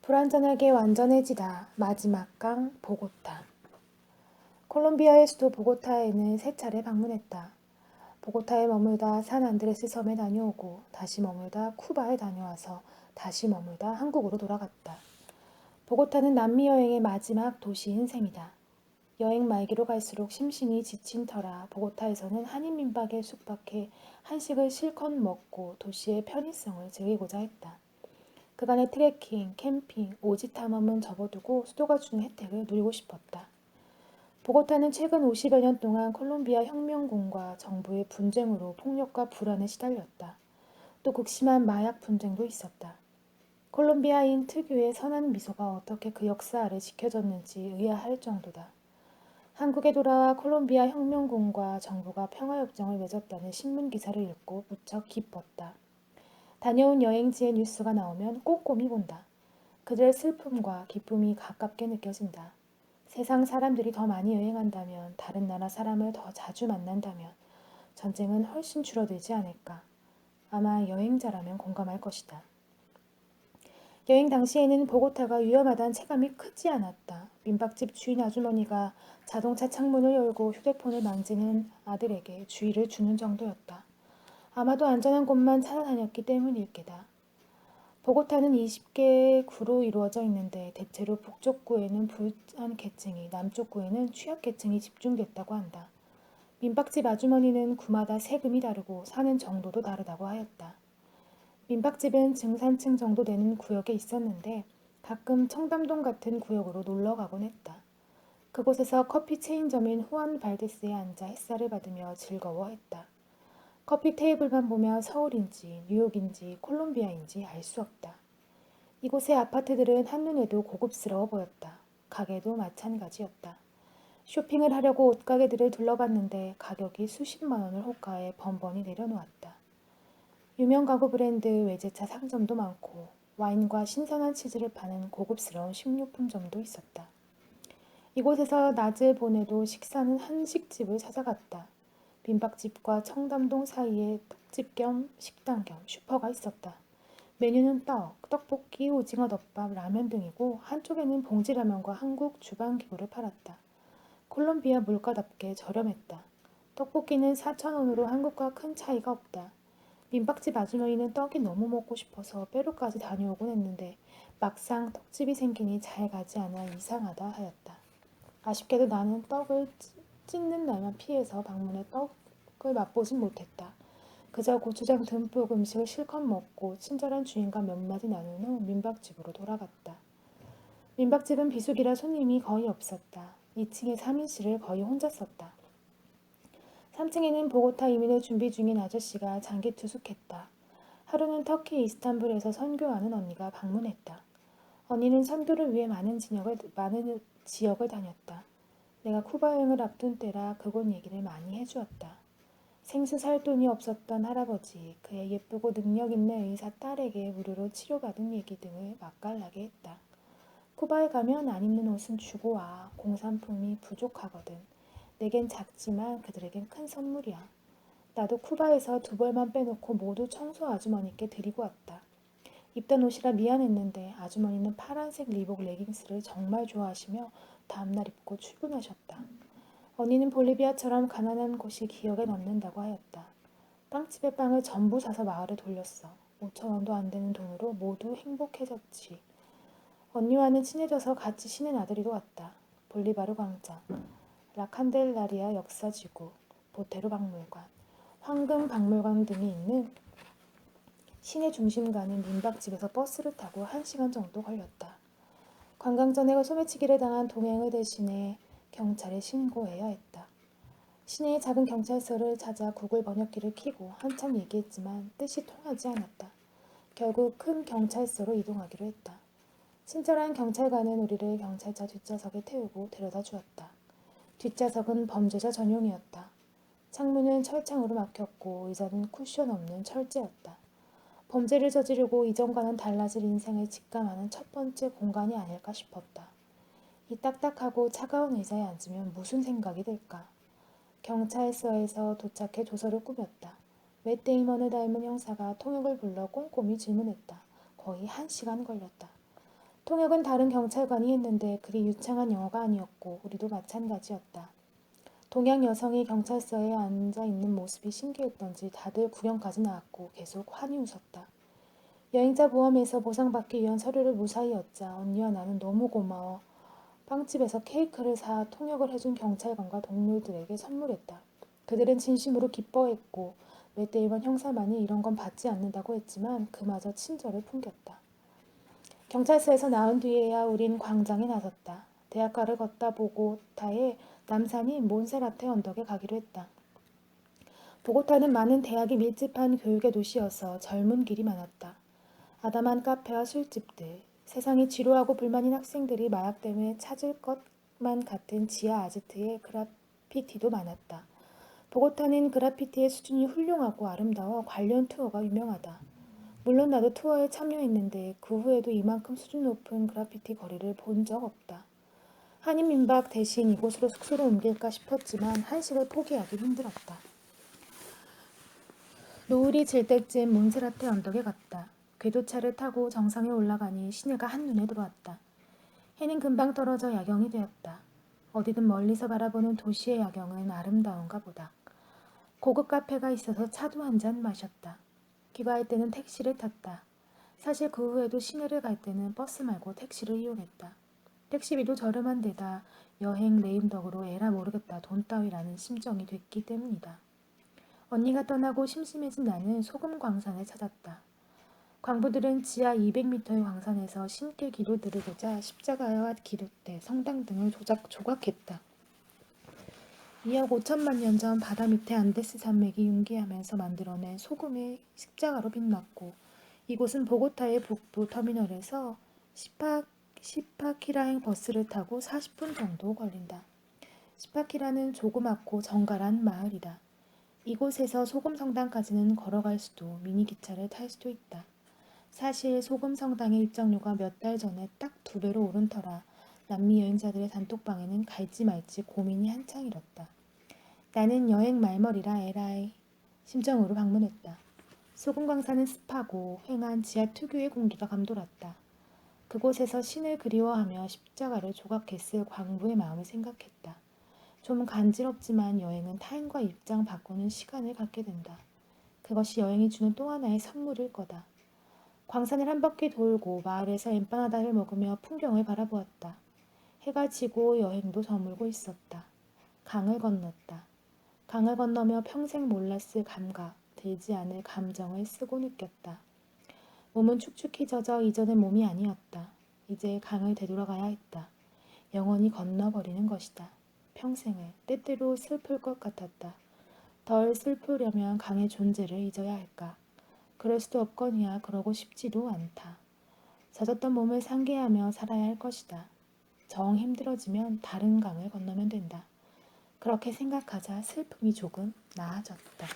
불완전하게 완전해지다. 마지막 강 보고타. 콜롬비아의 수도 보고타에는 세 차례 방문했다. 보고타에 머물다 산 안드레스 섬에 다녀오고 다시 머물다 쿠바에 다녀와서 다시 머물다 한국으로 돌아갔다. 보고타는 남미 여행의 마지막 도시인 셈이다. 여행 말기로 갈수록 심신이 지친 터라 보고타에서는 한인 민박에 숙박해 한식을 실컷 먹고 도시의 편의성을 즐기고자 했다. 그간의 트레킹, 캠핑, 오지 탐험은 접어두고 수도가 주는 혜택을 누리고 싶었다. 보고타는 최근 50여 년 동안 콜롬비아 혁명군과 정부의 분쟁으로 폭력과 불안에 시달렸다. 또 극심한 마약 분쟁도 있었다. 콜롬비아인 특유의 선한 미소가 어떻게 그 역사 아래 지켜졌는지 의아할 정도다. 한국에 돌아와 콜롬비아 혁명군과 정부가 평화협정을 맺었다는 신문 기사를 읽고 무척 기뻤다. 다녀온 여행지의 뉴스가 나오면 꼼꼼히 본다. 그들의 슬픔과 기쁨이 가깝게 느껴진다. 세상 사람들이 더 많이 여행한다면, 다른 나라 사람을 더 자주 만난다면 전쟁은 훨씬 줄어들지 않을까. 아마 여행자라면 공감할 것이다. 여행 당시에는 보고타가 위험하다는 체감이 크지 않았다. 민박집 주인 아주머니가 자동차 창문을 열고 휴대폰을 만지는 아들에게 주의를 주는 정도였다. 아마도 안전한 곳만 찾아다녔기 때문일 게다. 보고타는 20개의 구로 이루어져 있는데 대체로 북쪽 구에는 부한 계층이, 남쪽 구에는 취약 계층이 집중됐다고 한다. 민박집 아주머니는 구마다 세금이 다르고 사는 정도도 다르다고 하였다. 민박집은 중산층 정도 되는 구역에 있었는데 가끔 청담동 같은 구역으로 놀러 가곤 했다. 그곳에서 커피 체인점인 후안 발데스에 앉아 햇살을 받으며 즐거워했다. 커피 테이블만 보면 서울인지 뉴욕인지 콜롬비아인지 알 수 없다. 이곳의 아파트들은 한눈에도 고급스러워 보였다. 가게도 마찬가지였다. 쇼핑을 하려고 옷가게들을 둘러봤는데 가격이 수십만 원을 호가에 번번이 내려놓았다. 유명 가구 브랜드 외제차 상점도 많고 와인과 신선한 치즈를 파는 고급스러운 식료품점도 있었다. 이곳에서 낮을 보내도 식사는 한식집을 찾아갔다. 민박집과 청담동 사이에 떡집 겸 식당 겸 슈퍼가 있었다. 메뉴는 떡, 떡볶이, 오징어 덮밥, 라면 등이고 한쪽에는 봉지라면과 한국 주방기구를 팔았다. 콜롬비아 물가답게 저렴했다. 떡볶이는 4,000원으로 한국과 큰 차이가 없다. 민박집 아주머니는 떡이 너무 먹고 싶어서 페루까지 다녀오곤 했는데 막상 떡집이 생기니 잘 가지 않아 이상하다 하였다. 아쉽게도 나는 떡을 찢는 날만 피해서 방문해 떡을 맛보진 못했다. 그저 고추장 듬뿍 음식을 실컷 먹고 친절한 주인과 몇 마디 나눈 후 민박집으로 돌아갔다. 민박집은 비수기라 손님이 거의 없었다. 2층에 3인실을 거의 혼자 썼다. 3층에는 보고타 이민을 준비 중인 아저씨가 장기투숙했다. 하루는 터키 이스탄불에서 선교하는 언니가 방문했다. 언니는 선교를 위해 많은 지역을 다녔다. 내가 쿠바 여행을 앞둔 때라 그곳 얘기를 많이 해주었다. 생수 살 돈이 없었던 할아버지, 그의 예쁘고 능력 있는 의사 딸에게 무료로 치료받은 얘기 등을 맛깔나게 했다. 쿠바에 가면 안 입는 옷은 주고 와. 공산품이 부족하거든. 내겐 작지만 그들에겐 큰 선물이야. 나도 쿠바에서 2벌만 빼놓고 모두 청소 아주머니께 드리고 왔다. 입던 옷이라 미안했는데 아주머니는 파란색 리복 레깅스를 정말 좋아하시며 다음날 입고 출근하셨다. 언니는 볼리비아처럼 가난한 곳이 기억에 남는다고 하였다. 빵집에 빵을 전부 사서 마을에 돌렸어. 5,000원도 안 되는 돈으로 모두 행복해졌지. 언니와는 친해져서 같이 신의 나들이도 왔다. 볼리바르 광장, 라칸델라리아 역사지구, 보테로 박물관, 황금 박물관 등이 있는 시내 중심 가는 민박집에서 버스를 타고 1시간 정도 걸렸다. 관광 전에 소매치기를 당한 동행을 대신해 경찰에 신고해야 했다. 시내의 작은 경찰서를 찾아 구글 번역기를 켜고 한참 얘기했지만 뜻이 통하지 않았다. 결국 큰 경찰서로 이동하기로 했다. 친절한 경찰관은 우리를 경찰차 뒷좌석에 태우고 데려다 주었다. 뒷좌석은 범죄자 전용이었다. 창문은 철창으로 막혔고 의자는 쿠션 없는 철제였다. 범죄를 저지르고 이전과는 달라질 인생을 직감하는 첫 번째 공간이 아닐까 싶었다. 이 딱딱하고 차가운 의자에 앉으면 무슨 생각이 들까? 경찰서에서 도착해 조서를 꾸몄다. 맷 데이먼을 닮은 형사가 통역을 불러 꼼꼼히 질문했다. 거의 1시간 걸렸다. 통역은 다른 경찰관이 했는데 그리 유창한 영어가 아니었고 우리도 마찬가지였다. 동양 여성이 경찰서에 앉아있는 모습이 신기했던지 다들 구경까지 나왔고 계속 환히 웃었다. 여행자 보험에서 보상받기 위한 서류를 무사히 얻자 언니와 나는 너무 고마워. 빵집에서 케이크를 사 통역을 해준 경찰관과 동료들에게 선물했다. 그들은 진심으로 기뻐했고 맷데이먼 형사만이 이런 건 받지 않는다고 했지만 그마저 친절을 풍겼다. 경찰서에서 나온 뒤에야 우린 광장에 나섰다. 대학가를 걷다 보고타의 남산인 몬세라테 언덕에 가기로 했다. 보고타는 많은 대학이 밀집한 교육의 도시여서 젊은 길이 많았다. 아담한 카페와 술집들, 세상이 지루하고 불만인 학생들이 마약 때문에 찾을 것만 같은 지하 아지트의 그라피티도 많았다. 보고타는 그라피티의 수준이 훌륭하고 아름다워 관련 투어가 유명하다. 물론 나도 투어에 참여했는데 그 후에도 이만큼 수준 높은 그라피티 거리를 본 적 없다. 한인 민박 대신 이곳으로 숙소를 옮길까 싶었지만 한식을 포기하기 힘들었다. 노을이 질 때쯤 몬세라테 언덕에 갔다. 궤도차를 타고 정상에 올라가니 시내가 한눈에 들어왔다. 해는 금방 떨어져 야경이 되었다. 어디든 멀리서 바라보는 도시의 야경은 아름다운가 보다. 고급 카페가 있어서 차도 한 잔 마셨다. 귀가할 때는 택시를 탔다. 사실 그 후에도 시내를 갈 때는 버스 말고 택시를 이용했다. 택시비도 저렴한 데다 여행 레임덕으로 에라 모르겠다 돈 따위라는 심정이 됐기 때문이다. 언니가 떠나고 심심해진 나는 소금 광산을 찾았다. 광부들은 지하 200m의 광산에서 신께 기도 드리고자 십자가와 기도대, 성당 등을 조각했다. 2억 5천만 년 전 바다 밑에 안데스 산맥이 융기하면서 만들어낸 소금의 십자가로 빛났고 이곳은 보고타의 북부 터미널에서 시파키라행 버스를 타고 40분 정도 걸린다. 시파키라는 조그맣고 정갈한 마을이다. 이곳에서 소금성당까지는 걸어갈 수도 미니기차를 탈 수도 있다. 사실 소금성당의 입장료가 몇 달 전에 딱 2배로 오른 터라 남미 여행자들의 단톡방에는 갈지 말지 고민이 한창이었다. 나는 여행 말머리라 에라이 심정으로 방문했다. 소금광산은 습하고 휑한 지하 특유의 공기가 감돌았다. 그곳에서 신을 그리워하며 십자가를 조각했을 광부의 마음을 생각했다. 좀 간지럽지만 여행은 타인과 입장 바꾸는 시간을 갖게 된다. 그것이 여행이 주는 또 하나의 선물일 거다. 광산을 한 바퀴 돌고 마을에서 엠파나다를 먹으며 풍경을 바라보았다. 해가 지고 여행도 저물고 있었다. 강을 건넜다. 강을 건너며 평생 몰랐을 감각, 들지 않을 감정을 쓰고 느꼈다. 몸은 축축히 젖어 이전의 몸이 아니었다. 이제 강을 되돌아가야 했다. 영원히 건너버리는 것이다. 평생을 때때로 슬플 것 같았다. 덜 슬프려면 강의 존재를 잊어야 할까? 그럴 수도 없거니와 그러고 싶지도 않다. 젖었던 몸을 상기하며 살아야 할 것이다. 정 힘들어지면 다른 강을 건너면 된다. 그렇게 생각하자 슬픔이 조금 나아졌다.